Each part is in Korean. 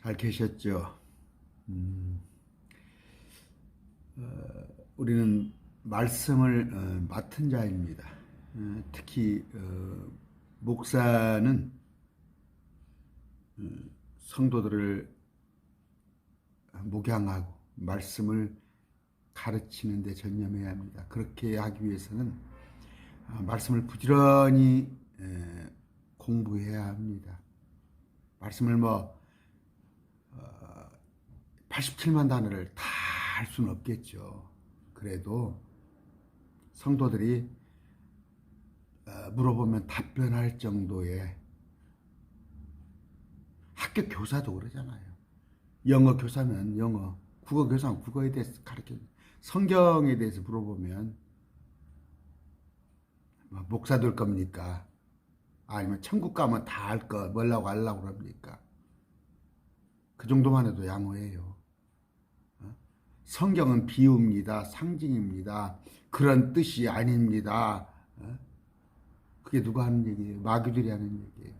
잘 계셨죠? 우리는 말씀을 맡은 자입니다. 특히 목사는 성도들을 목양하고 말씀을 가르치는 데 전념해야 합니다. 그렇게 하기 위해서는 말씀을 부지런히 공부해야 합니다. 말씀을 87만 단어를 다 할 수는 없겠죠. 그래도 성도들이 물어보면 답변할 정도의, 학교 교사도 그러잖아요. 영어 교사면 영어, 국어 교사면 국어에 대해서 가르쳐, 성경에 대해서 물어보면 목사 될 겁니까? 아니면 천국 가면 다 알 거 뭐라고 하려고 그럽니까? 그 정도만 해도 양호해요. 성경은 비유입니다. 상징입니다. 그런 뜻이 아닙니다. 그게 누가 하는 얘기예요? 마귀들이 하는 얘기예요.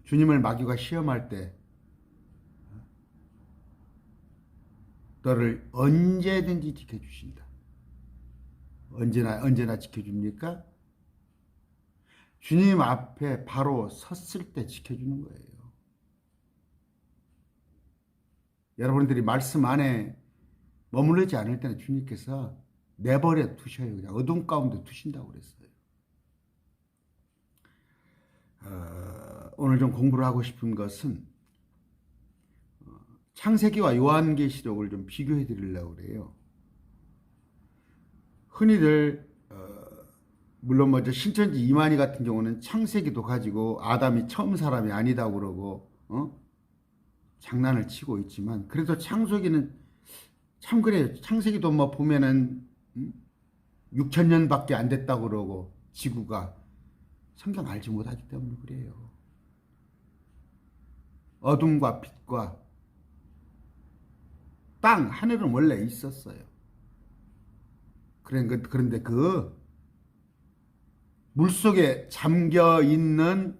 주님을 마귀가 시험할 때 너를 언제든지 지켜주신다. 언제나 지켜줍니까? 주님 앞에 바로 섰을 때 지켜주는 거예요. 여러분들이 말씀 안에 머무르지 않을 때는 주님께서 내버려 두셔요. 그냥 어둠 가운데 두신다고 그랬어요. 오늘 좀 공부를 하고 싶은 것은 창세기와 요한계시록을 좀 비교해 드리려고 그래요. 흔히들 물론 먼저 신천지 이만희 같은 경우는 창세기도 가지고 아담이 처음 사람이 아니다고 그러고 장난을 치고 있지만, 그래도 창세기는 참 그래요. 창세기도 보면은 6,000년밖에 안 됐다고 그러고, 지구가 성경 알지 못하기 때문에 그래요. 어둠과 빛과 땅, 하늘은 원래 있었어요. 그런데 그 물속에 잠겨 있는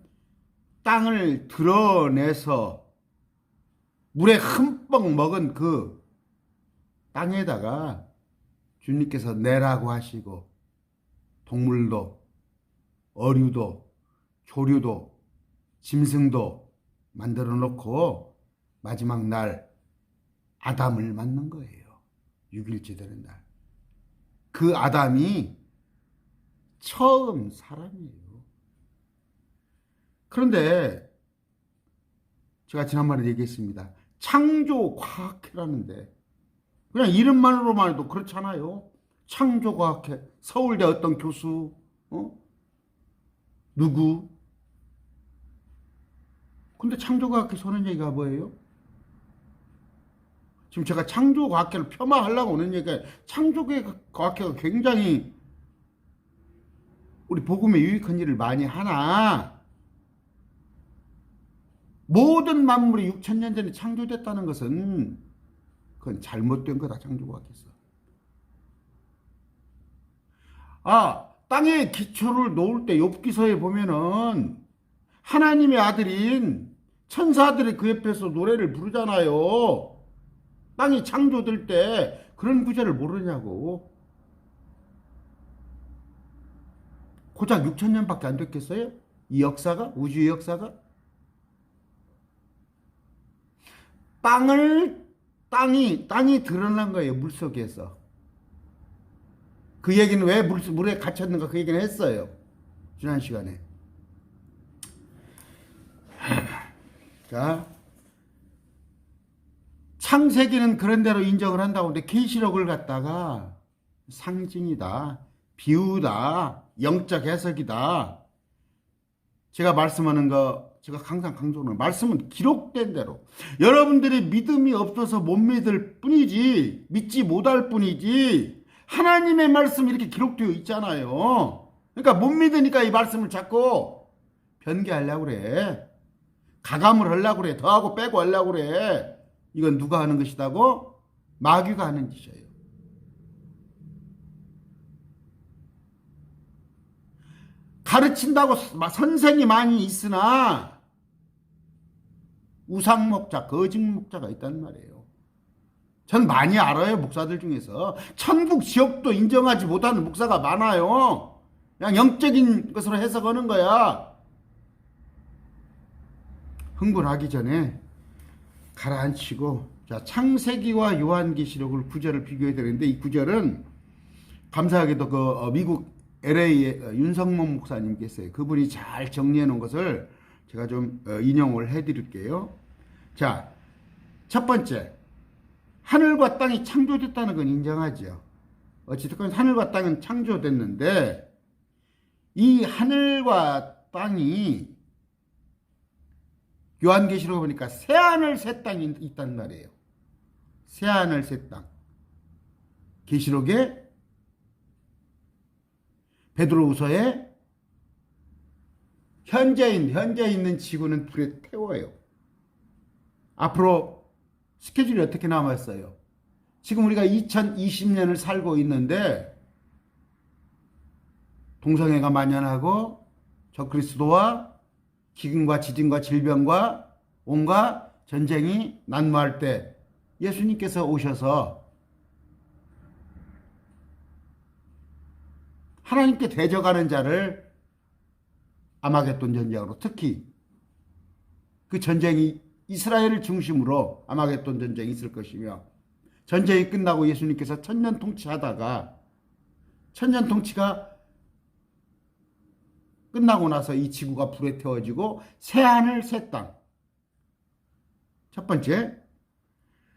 땅을 드러내서 물에 흠뻑 먹은 그 땅에다가 주님께서 내라고 하시고, 동물도 어류도 조류도 짐승도 만들어 놓고 마지막 날 아담을 만난 거예요. 6일째 되는 날. 그 아담이 처음 사람이에요. 그런데 제가 지난번에 얘기했습니다. 창조과학회라는데 그냥 이름만으로만 해도 그렇잖아요. 창조과학회, 서울대 어떤 교수, 누구? 근데 창조과학회 서는 얘기가 뭐예요? 지금 제가 창조과학회를 폄하하려고 오는 얘기가, 창조과학회가 굉장히 우리 복음에 유익한 일을 많이 하나, 모든 만물이 6,000년 전에 창조됐다는 것은 그건 잘못된 거다. 창조과학에서. 땅에 기초를 놓을 때 욥기서에 보면은 하나님의 아들인 천사들이 그 옆에서 노래를 부르잖아요. 땅이 창조될 때. 그런 구절을 모르냐고. 고작 6,000년밖에 안 됐겠어요? 이 역사가? 우주의 역사가? 땅이 드러난 거예요. 물속에서. 그 얘기는 왜 물에 갇혔는가, 그 얘기는 했어요. 지난 시간에. 자, 창세기는 그런 대로 인정을 한다고 하는데, 계시록을 갖다가 상징이다, 비유다, 영적 해석이다. 제가 말씀하는 거, 제가 항상 강조하는, 말씀은 기록된 대로, 여러분들이 믿음이 없어서 못 믿을 뿐이지, 믿지 못할 뿐이지, 하나님의 말씀이 이렇게 기록되어 있잖아요. 그러니까 못 믿으니까 이 말씀을 자꾸 변개하려고 그래. 가감을 하려고 그래. 더하고 빼고 하려고 그래. 이건 누가 하는 것이다고? 마귀가 하는 짓이에요. 가르친다고 선생이 많이 있으나 우상목자, 거짓목자가 있단 말이에요. 전 많이 알아요. 목사들 중에서. 천국 지옥도 인정하지 못하는 목사가 많아요. 그냥 영적인 것으로 해석하는 거야. 흥분하기 전에 가라앉히고, 자, 창세기와 요한계시록을 구절을 비교해야 되는데, 이 구절은 감사하게도 그 미국 LA의 윤성문 목사님께서 그분이 잘 정리해 놓은 것을 제가 좀 인용을 해 드릴게요. 자, 첫 번째, 하늘과 땅이 창조됐다는 건 인정하죠. 어찌됐건 하늘과 땅은 창조됐는데, 이 하늘과 땅이 요한계시록에 보니까 새하늘 새 땅이 있단 말이에요. 새하늘 새 땅. 계시록에 베드로후서에 현재 있는 지구는 불에 태워요. 앞으로 스케줄이 어떻게 남았어요? 지금 우리가 2020년을 살고 있는데 동성애가 만연하고 적그리스도와 기근과 지진과 질병과 온갖 전쟁이 난무할 때 예수님께서 오셔서 하나님께 대적하는 자를 아마겟돈 전쟁으로, 특히 그 전쟁이 이스라엘을 중심으로 아마겟돈 전쟁이 있을 것이며, 전쟁이 끝나고 예수님께서 천년 통치하다가 천년 통치가 끝나고 나서 이 지구가 불에 태워지고 새하늘 새 땅. 첫 번째,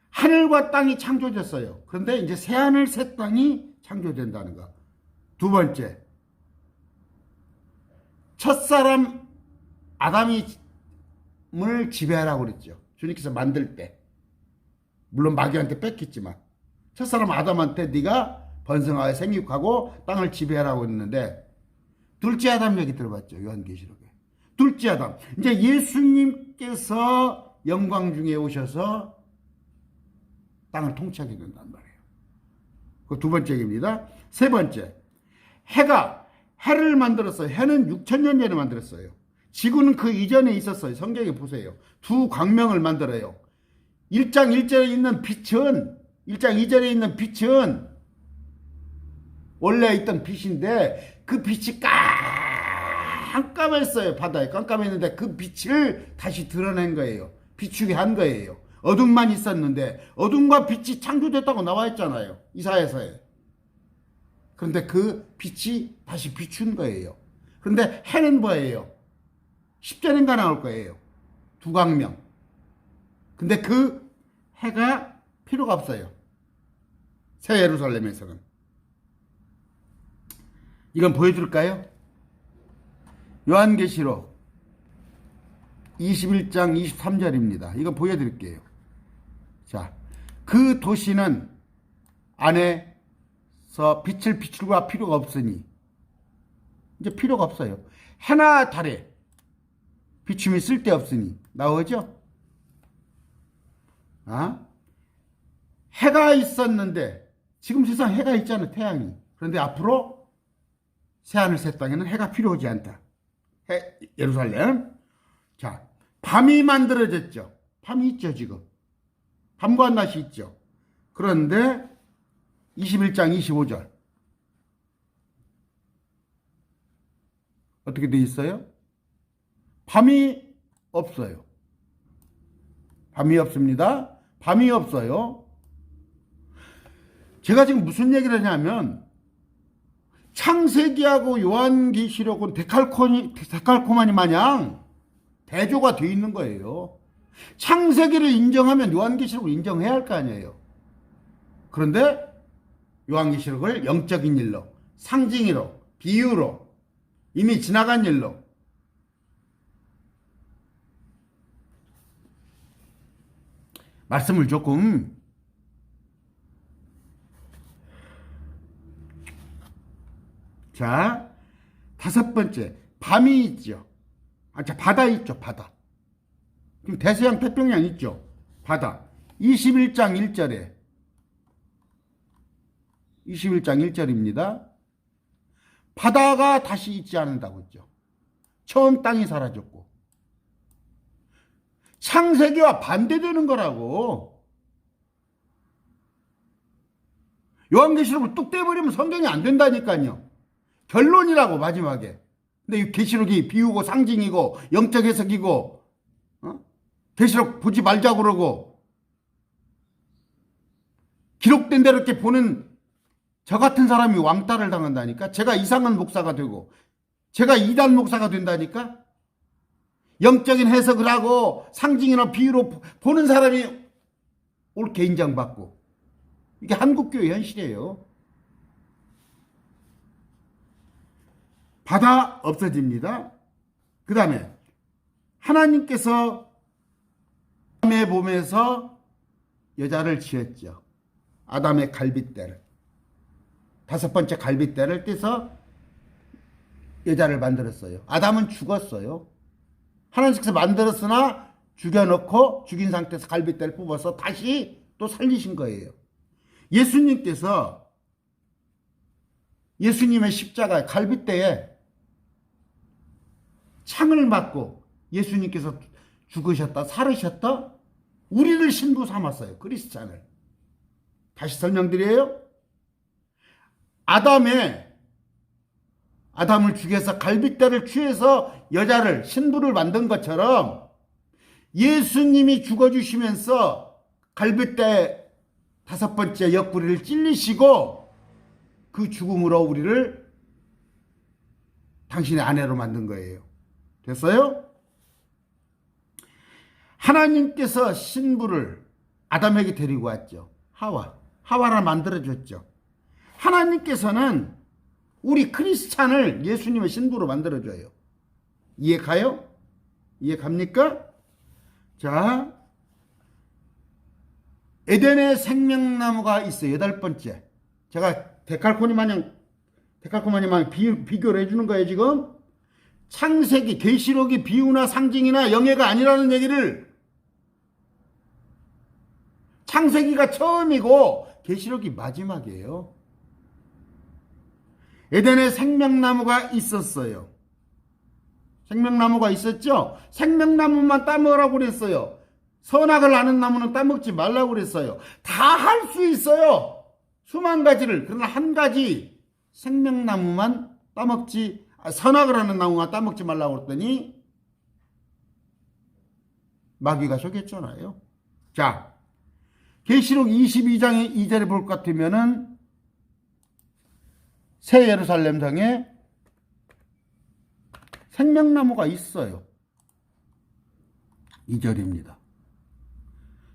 하늘과 땅이 창조됐어요. 그런데 이제 새하늘 새 땅이 창조된다는 거. 두 번째, 첫사람 아담을 지배하라고 그랬죠. 주님께서 만들 때. 물론 마귀한테 뺏겼지만 첫사람 아담한테 네가 번성하여 생육하고 땅을 지배하라고 했는데, 둘째 아담 얘기 들어봤죠. 요한계시록에. 둘째 아담. 이제 예수님께서 영광 중에 오셔서 땅을 통치하게 된단 말이에요. 그 두 번째 얘기입니다. 세 번째, 해를 만들었어요. 해는 6천년 전에 만들었어요. 지구는 그 이전에 있었어요. 성경에 보세요. 두 광명을 만들어요. 1장 1절에 있는 빛은, 1장 2절에 있는 빛은 원래 있던 빛인데 그 빛이 깜깜했어요. 바다에 깜깜했는데 그 빛을 다시 드러낸 거예요. 비추게 한 거예요. 어둠만 있었는데 어둠과 빛이 창조됐다고 나와 있잖아요. 이사야서에. 그런데 그 빛이 다시 비춘 거예요. 그런데 해는 뭐예요? 10절인가 나올 거예요. 두 광명. 근데 그 해가 필요가 없어요. 새 예루살렘에서는. 이건 보여줄까요? 요한계시록 21장 23절입니다. 이거 보여드릴게요. 자, 그 도시는 안에서 빛을 비출과 필요가 없으니, 이제 필요가 없어요. 해나 달에 비춤이 쓸데없으니 나오죠? 해가 있었는데 지금 세상 해가 있잖아요. 태양이. 그런데 앞으로 새하늘 새 땅에는 해가 필요하지 않다. 예루살렘. 자, 밤이 만들어졌죠. 밤이 있죠. 지금 밤과 낮이 있죠. 그런데 21장 25절 어떻게 돼 있어요? 밤이 없어요. 밤이 없습니다. 밤이 없어요. 제가 지금 무슨 얘기를 하냐면, 창세기하고 요한계시록은 데칼코마니 마냥 대조가 되어 있는 거예요. 창세기를 인정하면 요한계시록을 인정해야 할 거 아니에요. 그런데 요한계시록을 영적인 일로, 상징으로, 비유로, 이미 지나간 일로, 말씀을 조금 자, 다섯 번째, 밤이 있죠. 바다 있죠, 바다. 그럼 대서양 태평양 있죠, 바다. 21장 1절에 21장 1절입니다. 바다가 다시 있지 않는다고 했죠. 처음 땅이 사라졌고. 창세기와 반대되는 거라고. 요한계시록을 뚝 떼버리면 성경이 안 된다니까요. 결론이라고 마지막에. 근데 이 계시록이 비유고 상징이고 영적 해석이고, 계시록 보지 말자고 그러고, 기록된 대로 이렇게 보는 저 같은 사람이 왕따를 당한다니까. 제가 이상한 목사가 되고, 제가 이단 목사가 된다니까. 영적인 해석을 하고 상징이나 비유로 보는 사람이 옳게 인정받고. 이게 한국교회 현실이에요. 바다 없어집니다. 그 다음에 하나님께서 아담의 몸에서 여자를 지었죠. 아담의 갈빗대를. 다섯 번째 갈빗대를 떼서 여자를 만들었어요. 아담은 죽었어요. 하나님께서 만들었으나 죽여놓고 죽인 상태에서 갈빗대를 뽑아서 다시 또 살리신 거예요. 예수님께서 예수님의 십자가 갈빗대에 창을 맞고 예수님께서 죽으셨다 살으셨다 우리를 신부 삼았어요. 크리스찬을. 다시 설명드려요. 아담을 죽여서 갈빗대를 취해서 여자를 신부를 만든 것처럼 예수님이 죽어주시면서 갈빗대 다섯 번째 옆구리를 찔리시고 그 죽음으로 우리를 당신의 아내로 만든 거예요. 됐어요? 하나님께서 신부를 아담에게 데리고 왔죠. 하와를 만들어줬죠. 하나님께서는 우리 크리스찬을 예수님의 신부로 만들어줘요. 이해 가요? 이해 갑니까? 자, 에덴의 생명나무가 있어요. 여덟 번째. 제가 데칼코니 마냥 비교를 해주는 거예요, 지금. 창세기, 계시록이 비유나 상징이나 영예가 아니라는 얘기를, 창세기가 처음이고 계시록이 마지막이에요. 에덴에 생명나무가 있었어요. 생명나무가 있었죠? 생명나무만 따먹으라고 그랬어요. 선악을 아는 나무는 따먹지 말라고 그랬어요. 다 할 수 있어요. 수만 가지를. 그러나 한 가지 생명나무만 선악을 하는 나무만 따먹지 말라고 그랬더니 마귀가 속였잖아요. 자, 계시록 22장의 2절에 볼 것 같으면은 새 예루살렘 성에 생명나무가 있어요. 2절입니다.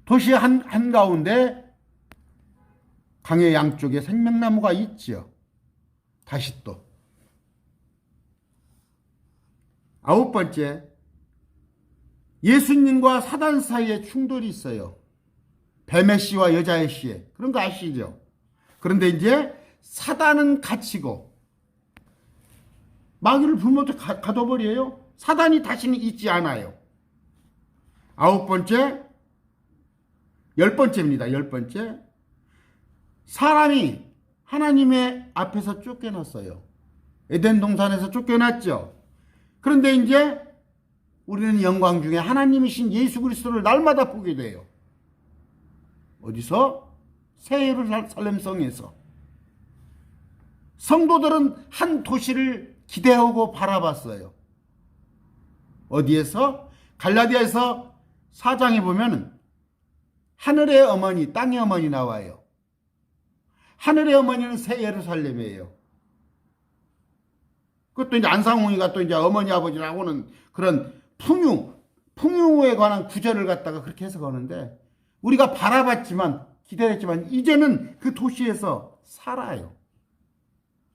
도시 한가운데 강의 양쪽에 생명나무가 있죠. 다시 또 아홉 번째, 예수님과 사단 사이에 충돌이 있어요. 뱀의 씨와 여자의 씨에. 그런 거 아시죠? 그런데 이제 사단은 갇히고 마귀를 불모터 가둬버려요. 사단이 다시는 있지 않아요. 아홉 번째, 열 번째입니다. 열 번째, 사람이 하나님의 앞에서 쫓겨났어요. 에덴 동산에서 쫓겨났죠. 그런데 이제 우리는 영광 중에 하나님이신 예수 그리스도를 날마다 보게 돼요. 어디서? 새 예루살렘 성에서. 성도들은 한 도시를 기대하고 바라봤어요. 어디에서? 갈라디아에서 4장에 보면 하늘의 어머니, 땅의 어머니 나와요. 하늘의 어머니는 새 예루살렘이에요. 그것도 이제 안상홍이가 또 이제 어머니 아버지라고는 그런 풍요에 관한 구절을 갖다가 그렇게 해석하는데, 우리가 바라봤지만 기대했지만 이제는 그 도시에서 살아요.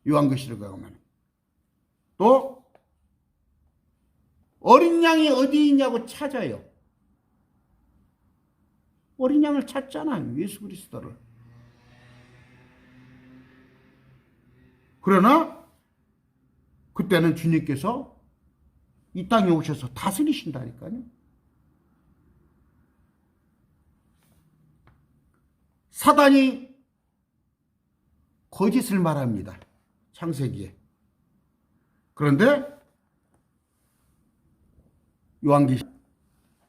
요한계시록에 가면. 또 어린 양이 어디 있냐고 찾아요. 어린 양을 찾잖아요. 예수 그리스도를. 그러나 그때는 주님께서 이 땅에 오셔서 다스리신다니까요. 사단이 거짓을 말합니다. 창세기에. 그런데 요한계시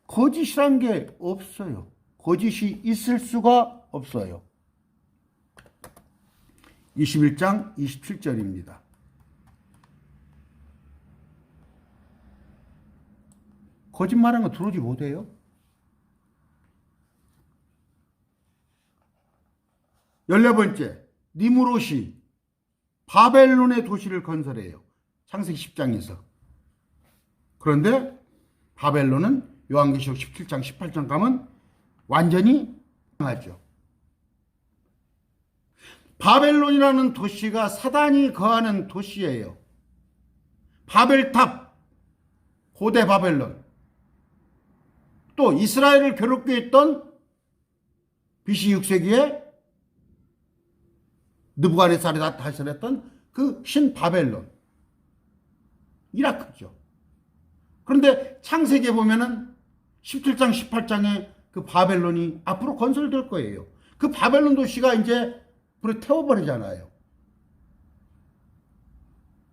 거짓이란 게 없어요. 거짓이 있을 수가 없어요. 21장 27절입니다. 거짓말하는 거 들어오지 못해요. 14번째, 니무롯이 바벨론의 도시를 건설해요. 창세기 10장에서. 그런데 바벨론은 요한계시록 17장 18장 가면 완전히 망하죠. 바벨론이라는 도시가 사단이 거하는 도시예요. 바벨탑, 고대 바벨론. 또 이스라엘을 괴롭게 했던 BC 6세기에 느부갓네살이 다스렸던 그 신바벨론. 이라크죠. 그런데 창세기에 보면은 17장, 18장에 그 바벨론이 앞으로 건설될 거예요. 그 바벨론 도시가 이제 불에 태워버리잖아요.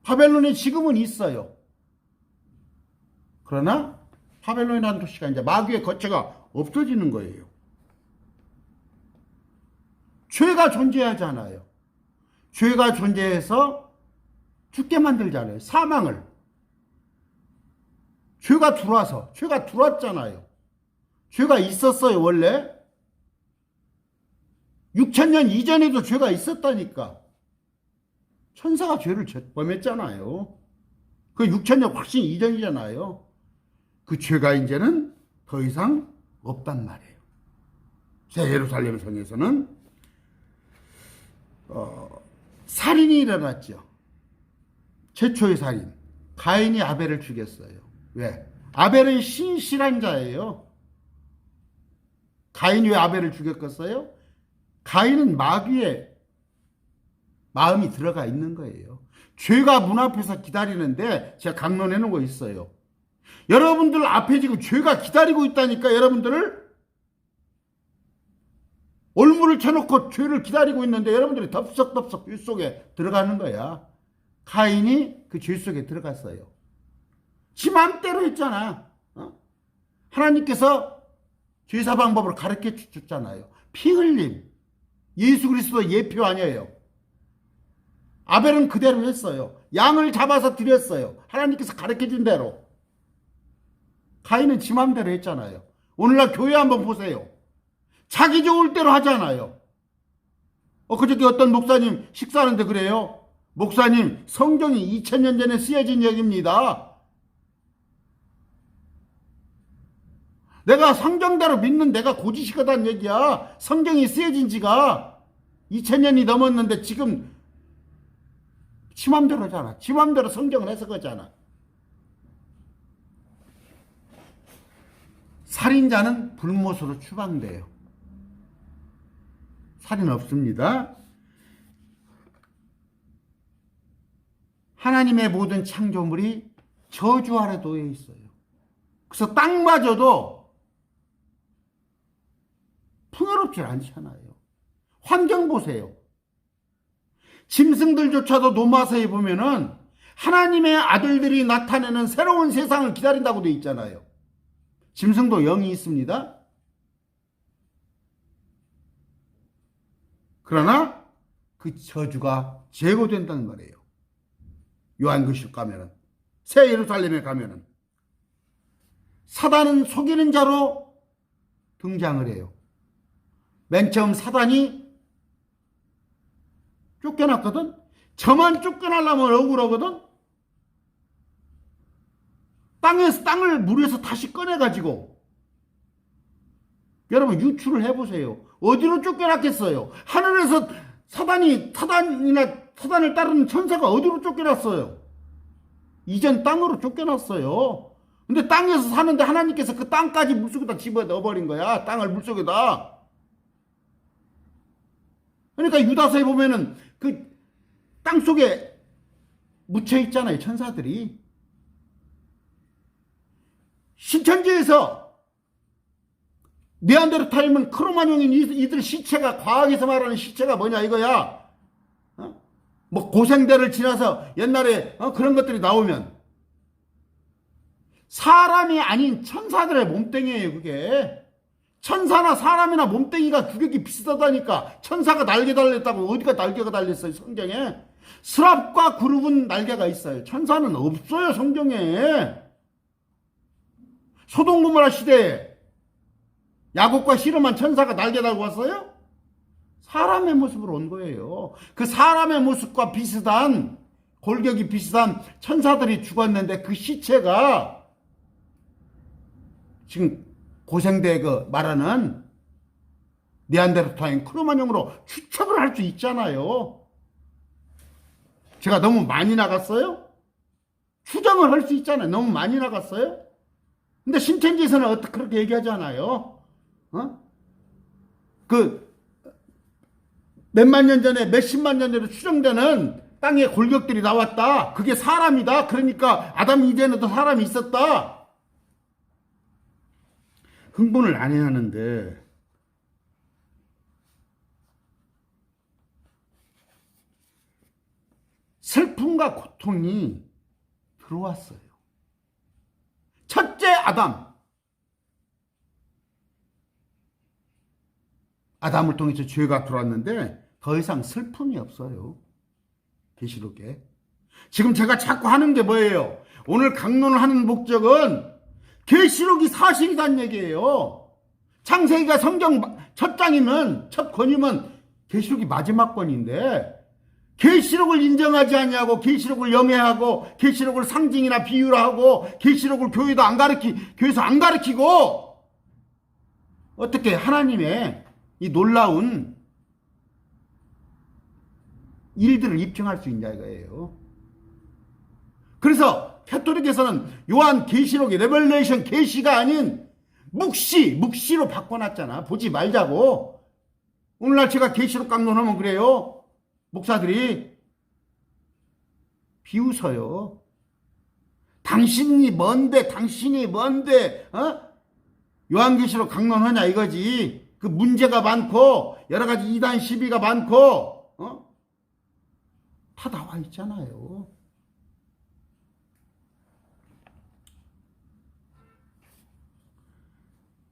바벨론이 지금은 있어요. 그러나 바벨론이라는 도시가 이제 마귀의 거처가 없어지는 거예요. 죄가 존재하잖아요. 죄가 존재해서 죽게 만들잖아요. 사망을. 죄가 들어왔잖아요. 죄가 있었어요, 원래. 6,000년 이전에도 죄가 있었다니까. 천사가 죄를 범했잖아요. 그 6,000년 훨씬 이전이잖아요. 그 죄가 이제는 더 이상 없단 말이에요. 새 예루살렘 성에서는 살인이 일어났죠. 최초의 살인. 가인이 아벨을 죽였어요. 왜? 아벨은 신실한 자예요. 가인이 왜 아벨을 죽였겠어요? 가인은 마귀의 마음이 들어가 있는 거예요. 죄가 문 앞에서 기다리는데 제가 강론해 놓은 거 있어요. 여러분들 앞에 지금 죄가 기다리고 있다니까. 여러분들을 올무를 쳐놓고 죄를 기다리고 있는데 여러분들이 덥석덥석 윷 속에 들어가는 거야. 가인이 그 죄 속에 들어갔어요. 지 맘대로 했잖아. 하나님께서 죄사 방법을 가르쳐 주셨잖아요. 피 흘림. 예수 그리스도 예표 아니에요. 아벨은 그대로 했어요. 양을 잡아서 드렸어요. 하나님께서 가르쳐 준 대로. 가인은 지 맘대로 했잖아요. 오늘날 교회 한번 보세요. 자기 좋을 대로 하잖아요. 그저께 어떤 목사님 식사하는데 그래요. 목사님, 성경이 2000년 전에 쓰여진 얘기입니다. 내가 성경대로 믿는 내가 고지식하다는 얘기야. 성경이 쓰여진 지가 2000년이 넘었는데 지금 지 맘대로 하잖아. 지 맘대로 성경을 해석하잖아. 살인자는 불못으로 추방돼요. 살인 없습니다. 하나님의 모든 창조물이 저주 아래 놓여 있어요. 그래서 땅마저도 풍요롭지 않잖아요. 환경 보세요. 짐승들조차도 노마서에 보면은 하나님의 아들들이 나타내는 새로운 세상을 기다린다고 되어 있잖아요. 짐승도 영이 있습니다. 그러나 그 저주가 제거된다는 말이에요. 요한계시록 가면은, 새 예루살렘에 가면은 사단은 속이는 자로 등장을 해요. 맨 처음 사단이 쫓겨났거든. 저만 쫓겨나려면 억울하거든. 땅을 물에서 다시 꺼내가지고 여러분 유추를 해보세요. 어디로 쫓겨났겠어요? 하늘에서 사단을 따르는 천사가 어디로 쫓겨났어요? 이전 땅으로 쫓겨났어요. 근데 땅에서 사는데 하나님께서 그 땅까지 물속에다 집어 넣어버린 거야. 땅을 물속에다. 그러니까 유다서에 보면은 그 땅속에 묻혀 있잖아요, 천사들이. 신천지에서 네안데르탈이면 크로마뇽인 이들 시체가, 과학에서 말하는 시체가 뭐냐 이거야. 뭐 고생대를 지나서 옛날에 그런 것들이 나오면 사람이 아닌 천사들의 몸뚱이에요, 그게. 천사나 사람이나 몸뚱이가 규격이 비슷하다니까. 천사가 날개 달렸다고 어디가 날개가 달렸어요, 성경에? 스랍과 그룹은 날개가 있어요. 천사는 없어요, 성경에. 소돔 고모라 시대에 야곱과 시름한 천사가 날개 달고 왔어요? 사람의 모습으로 온 거예요. 그 사람의 모습과 비슷한, 골격이 비슷한 천사들이 죽었는데 그 시체가 지금 고생대 그 말하는 네안데르탈인 크로마뇽으로 추측을 할 수 있잖아요. 제가 너무 많이 나갔어요? 추정을 할 수 있잖아요. 너무 많이 나갔어요? 근데 신천지에서는 어떻게 그렇게 얘기하잖아요. 몇만 년 전에, 몇십만 년 전에 추정되는 땅의 골격들이 나왔다. 그게 사람이다. 그러니까 아담 이전에도 사람이 있었다. 흥분을 안 해야 하는데 슬픔과 고통이 들어왔어요. 첫째 아담을 통해서 죄가 들어왔는데 더 이상 슬픔이 없어요, 계시록에. 지금 제가 자꾸 하는 게 뭐예요? 오늘 강론을 하는 목적은 계시록이 사실이란 얘기예요. 창세기가 성경 첫 장이면, 첫 권이면 계시록이 마지막 권인데 계시록을 인정하지 않냐고, 계시록을 영해하고, 계시록을 상징이나 비유로 하고, 계시록을 교회에서 안 가르치고 어떻게 하나님의 이 놀라운 일들을 입증할 수 있냐 이거예요. 그래서 캐톨릭에서는 요한 계시록이 레벨레이션 계시가 아닌 묵시로 바꿔놨잖아. 보지 말자고. 오늘날 제가 계시록 강론하면 그래요. 목사들이 비웃어요. 당신이 뭔데 요한계시록 강론하냐 이거지. 그 문제가 많고 여러 가지 이단 시비가 많고 다 나와 있잖아요.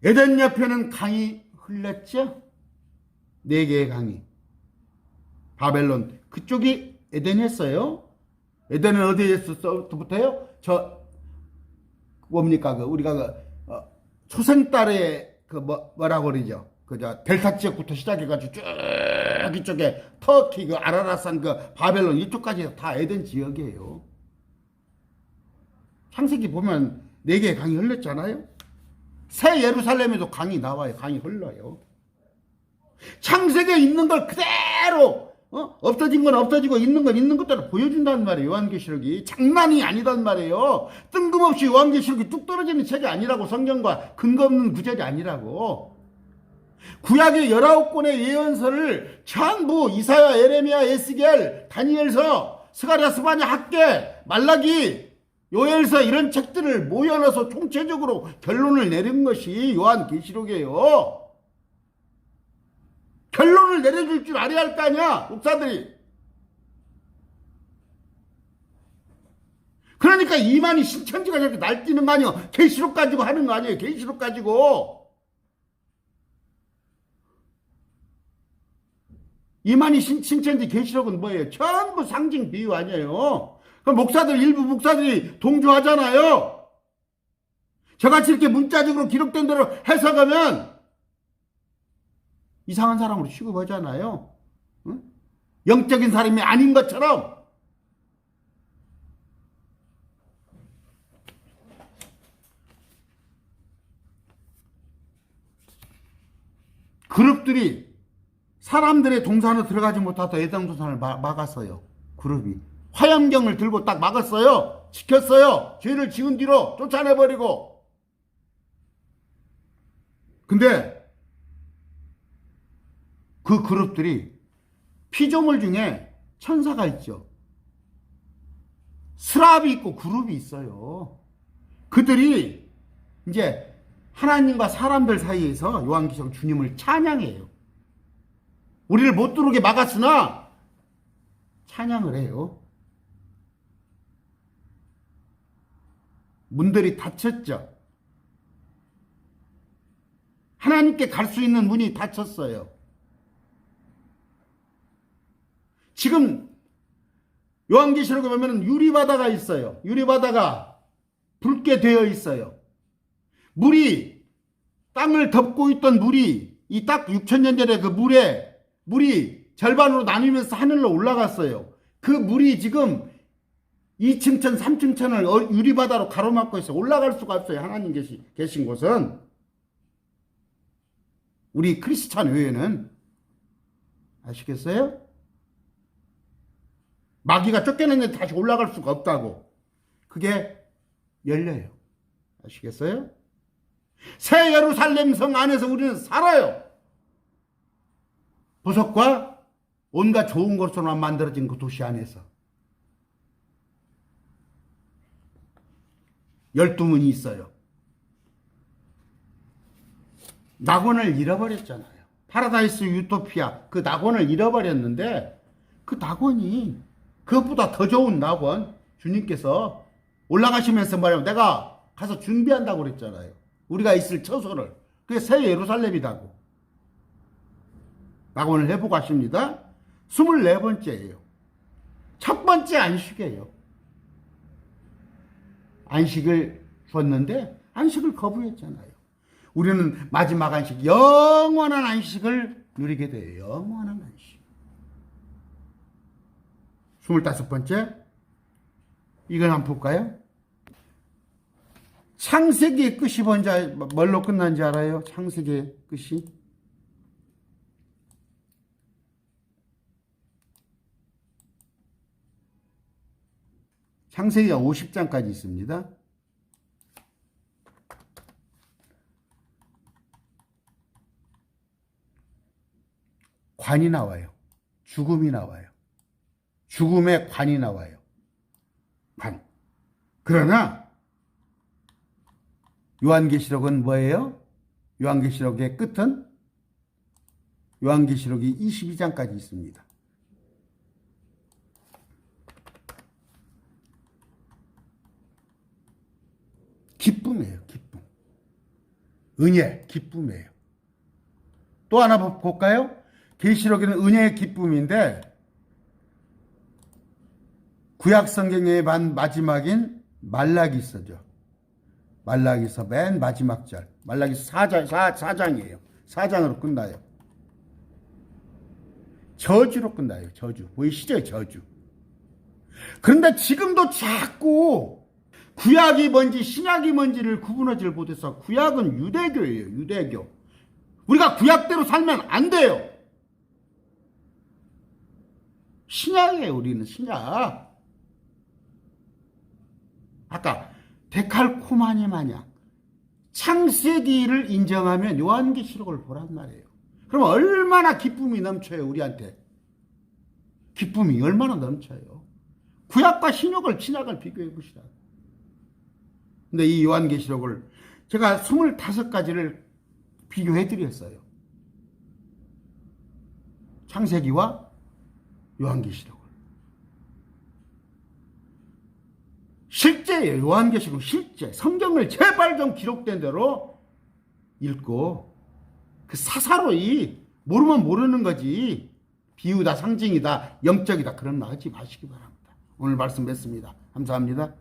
에덴 옆에는 강이 흘렀죠. 4개의 강이. 바벨론 그쪽이 에덴이었어요. 에덴은 어디에서부터요? 뭡니까? 우리가 초생달에 뭐라고 그러죠? 델타 지역부터 시작해가지고 쭉 이쪽에 터키 아라라산 바벨론 이쪽까지 다 에덴 지역이에요. 창세기 보면 4개의 강이 흘렀잖아요. 새 예루살렘에도 강이 나와요. 강이 흘러요. 창세기에 있는 걸 그대로 없어진 건 없어지고 있는 건 있는 것대로 보여준다는 말이에요. 요한계시록이 장난이 아니단 말이에요. 뜬금없이 요한계시록이 뚝 떨어지는 책이 아니라고. 성경과 근거 없는 구절이 아니라고. 구약의 19권의 예언서를 전부 이사야, 예레미야, 에스겔, 다니엘서, 스가랴, 스바냐, 학개, 말라기, 요엘서 이런 책들을 모여넣어서 총체적으로 결론을 내린 것이 요한계시록이에요. 결론을 내려줄 줄 알아야 할 거 아니야, 목사들이. 그러니까 이만희 신천지가 저렇게 날뛰는 거 아니에요. 계시록 가지고 하는 거 아니에요. 계시록 가지고. 이만희 신천지 계시록은 뭐예요? 전부 상징 비유 아니에요. 그럼 일부 목사들이 동조하잖아요. 저같이 이렇게 문자적으로 기록된 대로 해석하면 이상한 사람으로 취급하잖아요. 응? 영적인 사람이 아닌 것처럼. 그룹들이 사람들의 동산으로 들어가지 못하다 예당 동산을 막았어요. 그룹이 화염경을 들고 딱 막았어요. 지켰어요. 죄를 지은 뒤로 쫓아내버리고. 근데 그 그룹들이 피조물 중에 천사가 있죠. 스랍이 있고 그룹이 있어요. 그들이 이제 하나님과 사람들 사이에서 요한계시록 주님을 찬양해요. 우리를 못 들어오게 막았으나 찬양을 해요. 문들이 닫혔죠. 하나님께 갈 수 있는 문이 닫혔어요. 지금 요한계시록에 보면 유리바다가 있어요. 유리바다가 붉게 되어 있어요. 물이, 땅을 덮고 있던 물이, 이 딱 6,000년 전에 그 물이 절반으로 나뉘면서 하늘로 올라갔어요. 그 물이 지금 2층천, 3층천을 유리바다로 가로막고 있어요. 올라갈 수가 없어요. 하나님 계신 곳은. 우리 크리스찬 외에는. 아시겠어요? 마귀가 쫓겨냈는데 다시 올라갈 수가 없다고. 그게 열려요. 아시겠어요? 새 예루살렘 성 안에서 우리는 살아요. 보석과 온갖 좋은 것으로만 만들어진 그 도시 안에서. 12문이 있어요. 낙원을 잃어버렸잖아요. 파라다이스 유토피아, 그 낙원을 잃어버렸는데 그 낙원이 그것보다 더 좋은 낙원, 주님께서 올라가시면서 말하면 내가 가서 준비한다고 그랬잖아요. 우리가 있을 처소를. 그게 새 예루살렘이라고. 낙원을 해보고 하십니다. 24번째예요. 첫 번째 안식이에요. 안식을 줬는데 안식을 거부했잖아요. 우리는 마지막 안식, 영원한 안식을 누리게 돼요. 영원한 안식. 25번째, 이건 한번 볼까요? 창세기의 끝이 뭘로 끝난지 알아요? 창세기의 끝이? 창세기가 50장까지 있습니다. 관이 나와요. 죽음이 나와요. 죽음의 관이 나와요. 관. 그러나 요한계시록은 뭐예요? 요한계시록의 끝은 요한계시록이 22장까지 있습니다. 기쁨이에요. 기쁨. 은혜, 기쁨이에요. 또 하나 볼까요? 계시록에는 은혜의 기쁨인데 구약 성경의 마지막인 말라기서죠. 말라기서 맨 마지막 절. 말라기서 4장이에요. 4장으로 끝나요. 저주로 끝나요. 저주. 보이시죠? 저주. 그런데 지금도 자꾸 구약이 뭔지 신약이 뭔지를 구분하지 못해서 구약은 유대교예요. 유대교. 우리가 구약대로 살면 안 돼요. 신약이에요. 우리는 신약. 아까 데칼코마니 마냥 창세기를 인정하면 요한계시록을 보란 말이에요. 그럼 얼마나 기쁨이 넘쳐요. 우리한테. 기쁨이 얼마나 넘쳐요. 구약과 신약을 비교해 보시라. 근데 이 요한계시록을 제가 25가지를 비교해 드렸어요. 창세기와 요한계시록을. 실제예요. 요한계시록 실제. 성경을 제발 좀 기록된 대로 읽고 그 사사로이 모르면 모르는 거지. 비유다, 상징이다, 영적이다 그런 말 하지 마시기 바랍니다. 오늘 말씀 뵙습니다. 감사합니다.